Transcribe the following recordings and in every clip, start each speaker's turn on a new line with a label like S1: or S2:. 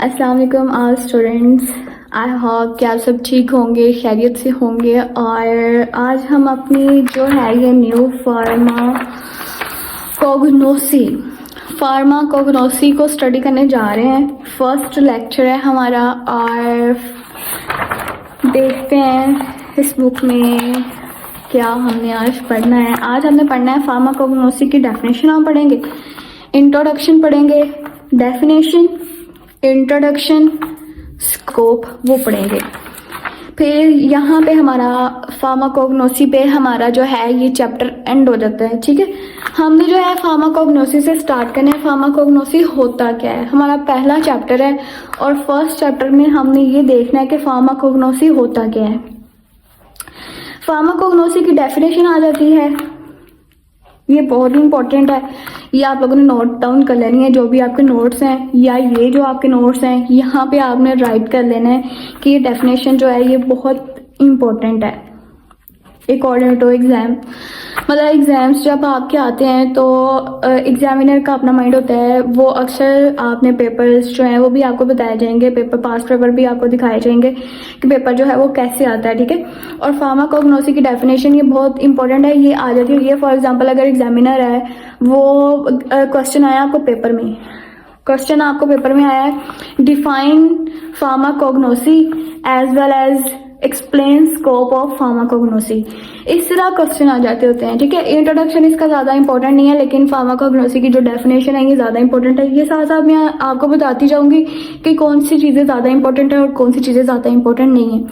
S1: अस्सलाम वालेकुम all students. I hope कि आप सब ठीक होंगे, खैरियत से होंगे। और आज हम अपनी जो है ये न्यू फार्माकोग्नोसी को स्टडी करने जा रहे हैं। फर्स्ट लेक्चर है हमारा और देखते हैं इस बुक में क्या हमने आज पढ़ना है। आज हमने पढ़ना है फार्माकोग्नोसी की डेफिनेशन हम पढ़ेंगे, इंट्रोडक्शन पढ़ेंगे, डेफिनेशन, इंट्रोडक्शन, स्कोप वो पढ़ेंगे। फिर यहाँ पे हमारा फार्माकोग्नोसी पे हमारा जो है ये चैप्टर एंड हो जाता है। ठीक है, हमने जो है फार्माकोग्नोसी से स्टार्ट करना है। फार्माकोग्नोसी होता क्या है, हमारा पहला चैप्टर है और फर्स्ट चैप्टर में हमने ये देखना है कि फार्माकोग्नोसी होता क्या है। फार्माकोग्नोसी की डेफिनेशन आ जाती है, ये बहुत ही इंपॉर्टेंट है। ये आप लोगों ने नोट डाउन कर लेनी है, जो भी आपके नोट्स हैं या ये जो आपके नोट्स हैं यहाँ पे आपने राइट कर लेना है कि ये डेफिनेशन जो है ये बहुत इंपॉर्टेंट है अकॉर्डिंग टू एग्जाम। मतलब एग्जाम्स जब आपके आते हैं तो एग्जामिनर का अपना माइंड होता है, वो अक्सर आपने पेपर्स जो हैं वो भी आपको बताए जाएंगे, पेपर पास पेपर भी आपको दिखाए जाएंगे कि पेपर जो है वो कैसे आता है। ठीक है, और फार्माकोग्नोसी की डेफिनेशन ये बहुत इंपॉर्टेंट है, ये आ जाती है। फॉर एग्जांपल अगर एग्जामिनर है वो क्वेश्चन आया आपको पेपर में, क्वेश्चन आपको पेपर में आया है define pharmacognosy as well as explain scope of pharmacognosy, इस तरह क्वेश्चन आ जाते होते हैं। ठीक है, इंट्रोडक्शन इसका ज्यादा इंपॉर्टेंट नहीं है, लेकिन फार्माकोग्नोसी की जो डेफिनेशन है ये ज्यादा इंपॉर्टेंट है। ये साथ साथ मैं आपको बताती जाऊंगी कि कौन सी चीजें ज्यादा इंपॉर्टेंट है और कौन सी चीजें ज्यादा इंपॉर्टेंट नहीं है।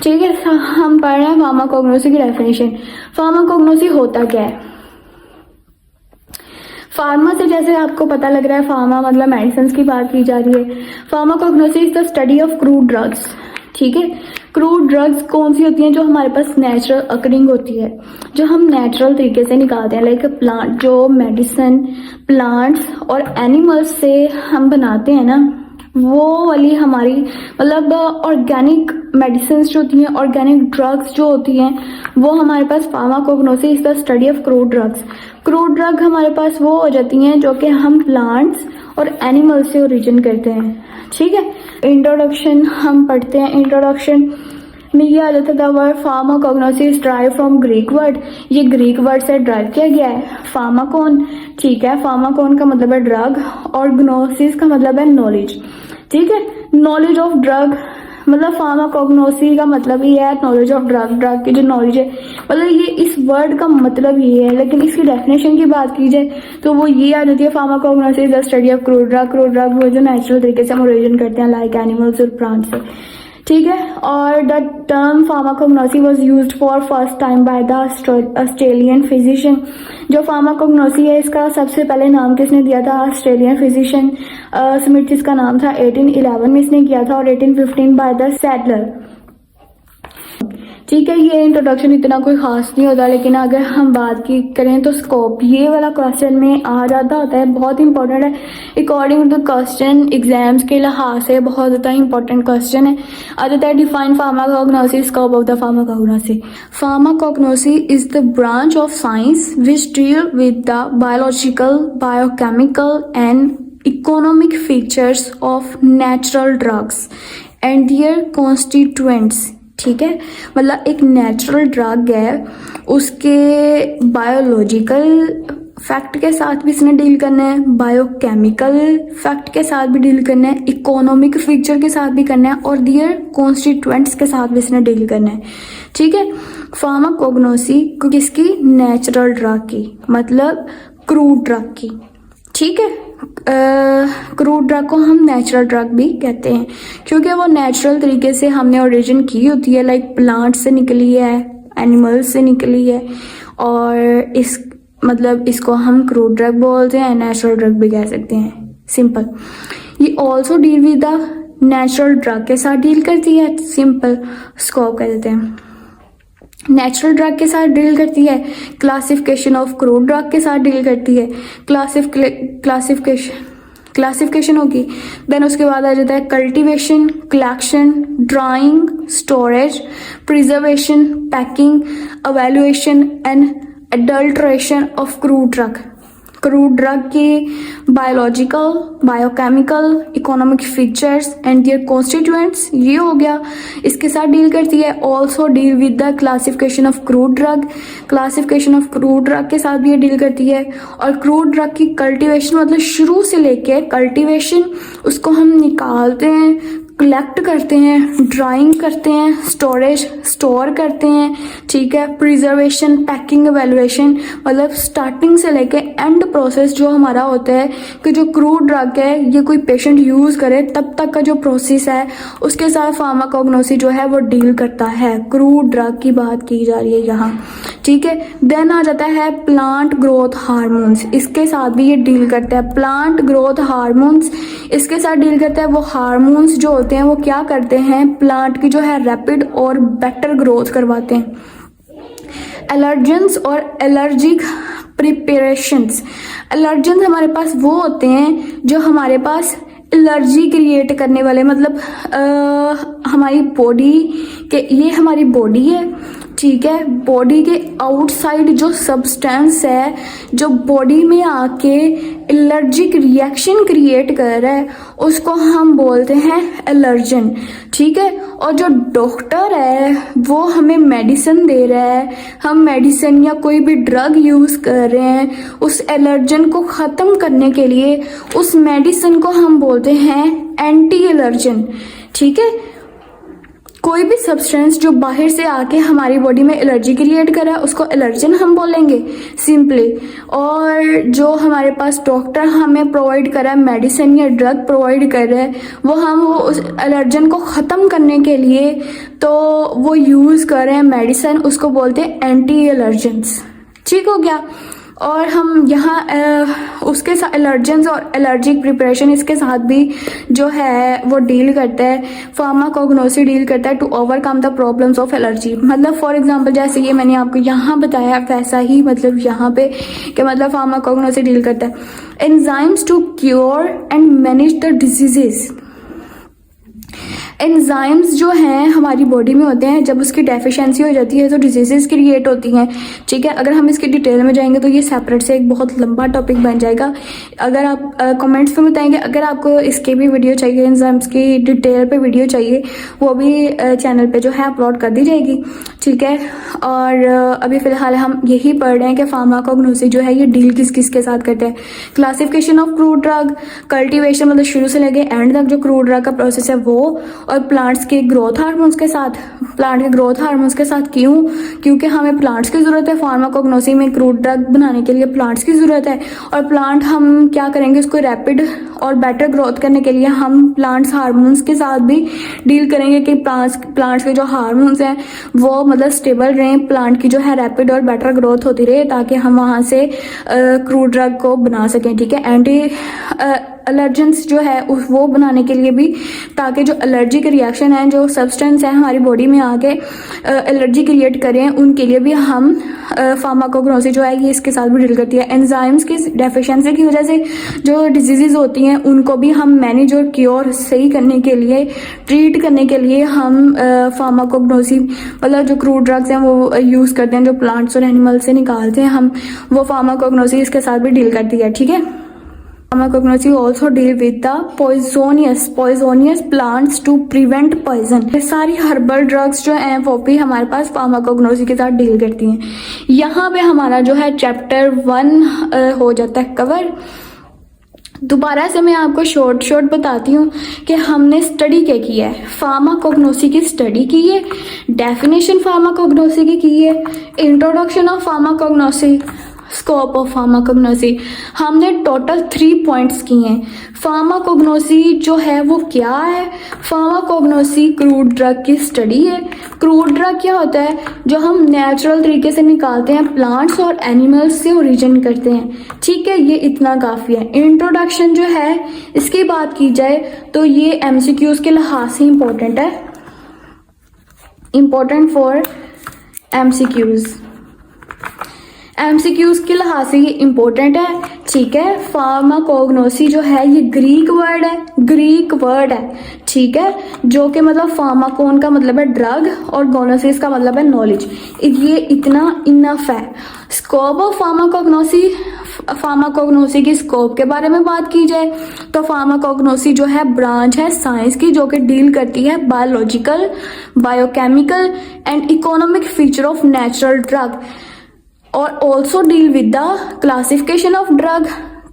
S1: ठीक है, हम पढ़ रहे हैं फार्माकोग्नोसी की डेफिनेशन। फार्माकोग्नोसी होता क्या है? फार्मा से जैसे आपको पता लग रहा है, फार्मा मतलब मेडिसिन की बात की जा रही है। Pharmacognosy is the study of crude drugs. ठीक है, क्रूड ड्रग्स कौन सी होती हैं? जो हमारे पास नेचुरल अकरिंग होती है, जो हम नेचुरल तरीके से निकालते हैं, लाइक प्लांट, जो मेडिसिन प्लांट्स और एनिमल्स से हम बनाते हैं ना, वो वाली हमारी मतलब ऑर्गेनिक मेडिसिन जो होती हैं, ऑर्गेनिक ड्रग्स जो होती हैं, वो हमारे पास pharmacognosy is the study of crude drugs. Crude drug हमारे पास वो हो जाती हैं जो कि हम प्लांट्स और एनिमल्स से ओरिजिन करते हैं। ठीक है, इंट्रोडक्शन हम पढ़ते हैं। इंट्रोडक्शन में ये आ जाता था word pharmacognosy is drive from Greek word, ये ग्रीक वर्ड से ड्राइव किया गया है। फार्माकोन, ठीक है, फार्माकोन का मतलब है ड्रग और ग्नोसिस का मतलब है नॉलेज। ठीक है, नॉलेज ऑफ ड्रग मतलब फार्माकोग्नोसी का मतलब ही है नॉलेज ऑफ ड्रग, ड्रग की जो नॉलेज है, मतलब ये इस वर्ड का मतलब ये है। लेकिन इसकी डेफिनेशन की बात की जाए तो वो ये आ जाती है pharmacognosy is the study of crude drug. Crude drug वो जो नेचुरल तरीके से हम ओरिजिन करते हैं लाइक एनिमल्स और प्लांट्स से। ठीक है, और the term pharmacognosy was used for first time by the Australian physician. जो फार्माकोग्नोसी है इसका सबसे पहले नाम किसने दिया था? ऑस्ट्रेलियन फिजिशियन स्मिथ, इसका नाम था। 1811 में इसने किया था और 1815 बाय द सैडलर। ठीक है, ये इंट्रोडक्शन इतना कोई खास नहीं होता, लेकिन अगर हम बात की करें तो स्कोप ये वाला क्वेश्चन में आ जाता होता है, बहुत इंपॉर्टेंट है अकॉर्डिंग टू क्वेश्चन। एग्जाम्स के लिहाज से बहुत ज़्यादा इंपॉर्टेंट क्वेश्चन है। आ जाता है define pharmacognosy, scope of the pharmacognosy. Pharmacognosy is the branch of science which deal with the biological, biochemical and economic features of natural drugs and their constituents. ठीक है, मतलब एक नेचुरल ड्रग है, उसके बायोलॉजिकल फैक्ट के साथ भी इसने डील करना है, बायोकेमिकल फैक्ट के साथ भी डील करना है, इकोनॉमिक फीचर के साथ भी करना है और दियर कॉन्स्टिट्यूएंट्स के साथ भी इसने डील करना है। ठीक है, फार्माकोग्नोसी किसकी? नेचुरल ड्रग की, मतलब क्रूड ड्रग की। ठीक है, क्रूड ड्रग को हम नेचुरल ड्रग भी कहते हैं क्योंकि वो नेचुरल तरीके से हमने ओरिजिन की होती है, लाइक प्लांट से निकली है, एनिमल्स से निकली है, और इस मतलब इसको हम क्रूड ड्रग बोलते हैं, नेचुरल ड्रग भी कह सकते हैं, सिंपल। ये also deal with the natural drug के साथ डील करती है, सिंपल स्कोप कह देते हैं। नेचुरल ड्रग के साथ डील करती है, क्लासिफिकेशन ऑफ क्रूड ड्रग के साथ डील करती है, क्लासिफिकेशन होगी। देन उसके बाद आ जाता है cultivation, collection, drying, storage, preservation, packing, evaluation and adulteration of crude drug. Crude drug के biological, biochemical, economic features and their constituents, ये हो गया, इसके साथ डील करती है। Also deal with the classification of crude drug, classification of crude drug के साथ भी ये डील करती है। और क्रूड ड्रग की कल्टीवेशन मतलब शुरू से लेके कल्टीवेशन, उसको हम निकालते हैं, कलेक्ट करते हैं, ड्राइंग करते हैं, स्टोरेज स्टोर करते हैं, ठीक है, प्रिजर्वेशन, पैकिंग, एवेल्युएशन, मतलब स्टार्टिंग से लेके एंड प्रोसेस जो हमारा होता है कि जो क्रूड ड्रग है ये कोई पेशेंट यूज करे तब तक का जो प्रोसेस है उसके साथ फार्माकोग्नोसी जो है वो डील करता है। क्रूड ड्रग की बात की जा रही है यहाँ, ठीक है। देन आ जाता है प्लांट ग्रोथ हार्मोन्स, इसके साथ भी ये डील करता है। प्लांट ग्रोथ हार्मोन्स इसके साथ डील करता है। वो हार्मोन्स जो होते हैं वो क्या करते हैं, प्लांट की जो है रैपिड और बेटर ग्रोथ करवाते हैं। एलर्जेंस और एलर्जिक प्रिपरेशंस, एलर्जेंस हमारे पास वो होते हैं जो हमारे पास एलर्जी क्रिएट करने वाले, मतलब हमारी बॉडी के, ये हमारी बॉडी है, ठीक है, बॉडी के आउटसाइड जो सब्सटेंस है जो बॉडी में आके एलर्जिक रिएक्शन क्रिएट कर रहा है उसको हम बोलते हैं एलर्जन, ठीक है। और जो डॉक्टर है वो हमें मेडिसिन दे रहा है, हम मेडिसिन या कोई भी ड्रग यूज कर रहे हैं उस एलर्जन को ख़त्म करने के लिए, उस मेडिसिन को हम बोलते हैं एंटी एलर्जन, ठीक है। कोई भी सब्सटेंस जो बाहर से आके हमारी बॉडी में एलर्जी क्रिएट कर रहा है उसको एलर्जन हम बोलेंगे सिंपली। और जो हमारे पास डॉक्टर हमें प्रोवाइड कर रहा है मेडिसिन या ड्रग प्रोवाइड कर रहा है वो हम वो उस एलर्जन को ख़त्म करने के लिए तो वो यूज़ कर रहे हैं मेडिसिन, उसको बोलते हैं एंटी एलर्जेंस, ठीक हो गया। और हम यहाँ उसके साथ एलर्जेंस और एलर्जिक प्रिपरेशन इसके साथ भी जो है वो डील करता है, फार्माकोग्नोसी डील करता है to overcome the problems of allergy. मतलब फॉर एग्जांपल जैसे ये मैंने आपको यहाँ बताया वैसा ही मतलब यहाँ पे कि मतलब फार्माकोग्नोसी डील करता है enzymes to cure and manage the diseases. Enzymes जो हैं हमारी बॉडी में होते हैं, जब उसकी डेफिशिएंसी हो जाती है तो डिजीजेस क्रिएट होती हैं, ठीक है। अगर हम इसकी डिटेल में जाएंगे तो ये सेपरेट से एक बहुत लंबा टॉपिक बन जाएगा। अगर आप कमेंट्स में बताएंगे, अगर आपको इसकी भी वीडियो चाहिए, एंजाइम्स की डिटेल पे वीडियो चाहिए, वो भी चैनल पे जो है अपलोड कर दी जाएगी, ठीक है। और अभी फ़िलहाल हम यही पढ़ रहे हैं कि फार्माकोग्नोसी जो है ये डील किस किस के साथ करते हैं। Classification of crude drug, cultivation मतलब शुरू से लेके एंड तक जो क्रूड ड्रग का प्रोसेस है वो, और प्लांट्स के ग्रोथ हार्मोन्स के साथ। प्लांट के ग्रोथ हार्मोन्स के साथ क्यों? क्योंकि हमें प्लांट्स की ज़रूरत है, फार्माकोग्नोसी में क्रूड ड्रग बनाने के लिए प्लांट्स की ज़रूरत है। और प्लांट हम क्या करेंगे, उसको रैपिड और बेटर ग्रोथ करने के लिए हम प्लांट्स हार्मोन्स के साथ भी डील करेंगे कि प्लांट्स के जो हार्मोन्स हैं वो मतलब स्टेबल रहें, प्लांट की जो है रैपिड और बेटर ग्रोथ होती रहे ताकि हम वहाँ से क्रूड ड्रग को बना सकें, ठीक है। एंटी एलर्जेंस जो है वो बनाने के लिए भी, ताकि जो एलर्जिक रिएक्शन है, जो सब्सटेंस है हमारी बॉडी में आके एलर्जी क्रिएट करें, उनके लिए भी हम फार्माकोग्नोसी जो है ये इसके साथ भी डील करती है। एंजाइम्स की डेफिशिएंसी की वजह से जो डिजीजेज होती हैं उनको भी हम मैनेज और क्योर सही करने के लिए, ट्रीट करने के लिए हम फार्माकोग्नोसी मतलब जो क्रूड ड्रग्स हैं वो यूज़ करते हैं, जो प्लांट्स और एनिमल से निकालते हैं हम, वो फार्माकोग्नोसी इसके साथ भी डील करती है, ठीक है। Pharmacognosy also deal with the poisonous plants to prevent poison। ये सारी हर्बल ड्रग्स जो हैं वो भी हमारे पास फार्माकोग्नोसी के साथ डील करती हैं। यहाँ पे हमारा जो है चैप्टर 1 हो जाता है कवर। दोबारा से मैं आपको शॉर्ट बताती हूँ कि हमने स्टडी क्या की है। फार्माकोग्नोसी की स्टडी की है, डेफिनेशन फार्माकोग्नोसी की है, introduction of pharmacognosy, scope of pharmacognosy, हमने टोटल 3 पॉइंट्स किए हैं। फार्माकोग्नोसी जो है वो क्या है? फार्माकोग्नोसी क्रूड ड्रग की स्टडी है। क्रूड ड्रग क्या होता है? जो हम नेचुरल तरीके से निकालते हैं, प्लांट्स और एनिमल्स से ओरिजिन करते हैं, ठीक है। ये इतना काफ़ी है। इंट्रोडक्शन जो है इसकी बात की जाए तो ये MCQs के लिहाज से इम्पोर्टेंट है, इम्पोर्टेंट फॉर MCQs। एमसीक्यूज के लिहाज से ये इंपॉर्टेंट है, ठीक है। फार्माकोग्नोसी जो है ये ग्रीक वर्ड है, ठीक है, जो कि मतलब फार्माकोन का मतलब है ड्रग और गोनोसिस का मतलब है नॉलेज। ये इतना इनफ है। स्कोप ऑफ फार्माकोग्नोसी की स्कोप के बारे में बात की जाए तो फार्माकोग्नोसी जो है ब्रांच है साइंस की जो कि डील करती है biological, biochemical and economic feature of natural drug और also deal with the classification of drug,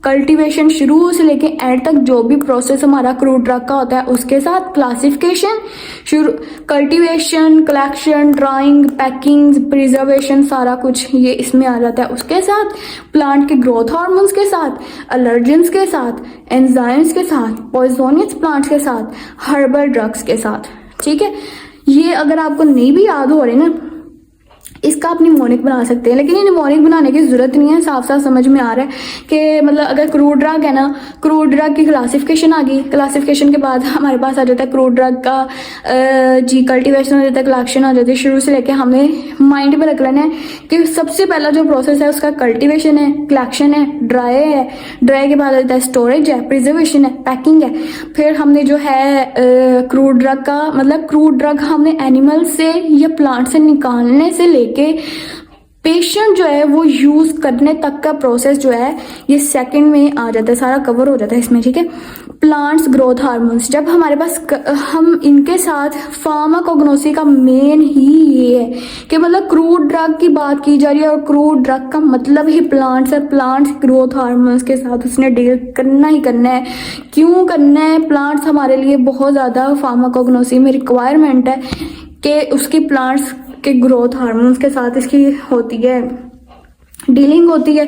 S1: cultivation शुरू से लेके एंड तक जो भी प्रोसेस हमारा क्रूड ड्रग का होता है उसके साथ, क्लासिफिकेशन शुरू, cultivation, collection, drawing, packing, preservation, सारा कुछ ये इसमें आ जाता है। उसके साथ प्लांट के ग्रोथ हार्मोन्स के साथ, एलर्जेंस के साथ, एंजाइम्स के साथ, पॉइजोनियस प्लांट्स के साथ, हर्बल ड्रग्स के साथ, ठीक है। ये अगर आपको नहीं भी याद हो रहे ना, इसका आप निमोनिक बना सकते हैं, लेकिन ये निमोनिक बनाने की जरूरत नहीं है। साफ साफ समझ में आ रहा है कि मतलब अगर क्रूड ड्रग है ना, क्रूड ड्रग की क्लासिफिकेशन आ गई, क्लासिफिकेशन के बाद हमारे पास आ जाता है क्रूड ड्रग का जी कल्टीवेशन हो जाता है, कलेक्शन हो जाती है। शुरू से लेके हमने माइंड में रख लेना है कि सबसे पहला जो प्रोसेस है उसका कल्टीवेशन है, कलेक्शन है, ड्राई के बाद आ जाता है स्टोरेज है, प्रिजर्वेशन है, पैकिंग है। फिर हमने जो है क्रूड ड्रग का मतलब क्रूड ड्रग हमने एनिमल से या प्लांट से निकालने से लेके पेशेंट जो है वो यूज करने तक का प्रोसेस जो है ये सेकंड में आ जाता है, सारा कवर हो जाता है इसमें, ठीक है। प्लांट्स ग्रोथ हार्मोन्स, जब हमारे पास हम इनके साथ फार्माकोग्नोसी का मेन ही ये है कि मतलब क्रूड ड्रग की बात की जा रही है और क्रूड ड्रग का मतलब ही प्लांट्स है। प्लांट्स ग्रोथ हार्मोन्स के साथ उसने डील करना ही करना है। क्यों करना है? प्लांट्स हमारे लिए बहुत ज्यादा फार्माकोग्नोसी में रिक्वायरमेंट है कि उसकी प्लांट्स के ग्रोथ हार्मोन्स के साथ इसकी होती है डीलिंग होती है।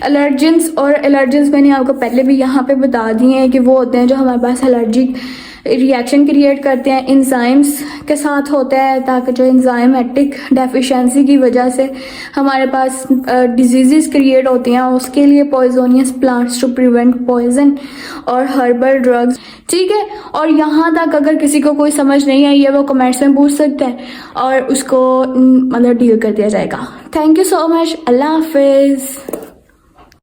S1: एलर्जेंस मैंने आपको पहले भी यहाँ पे बता दिए हैं कि वो होते हैं जो हमारे पास एलर्जिक रिएक्शन क्रिएट करते हैं, इंजाइम्स के साथ होता है, ताकि जो इंजाइमेटिक डेफिशिएंसी की वजह से हमारे पास डिजीजेस क्रिएट होती हैं, उसके लिए पॉइजोनियस प्लांट्स टू प्रिवेंट पॉइजन और हर्बल ड्रग्स, ठीक है। और यहाँ तक अगर किसी को कोई समझ नहीं आई है वो कमेंट्स में पूछ सकते हैं और उसको मतलब डील कर दिया जाएगा। Thank you so much, Allah Hafiz.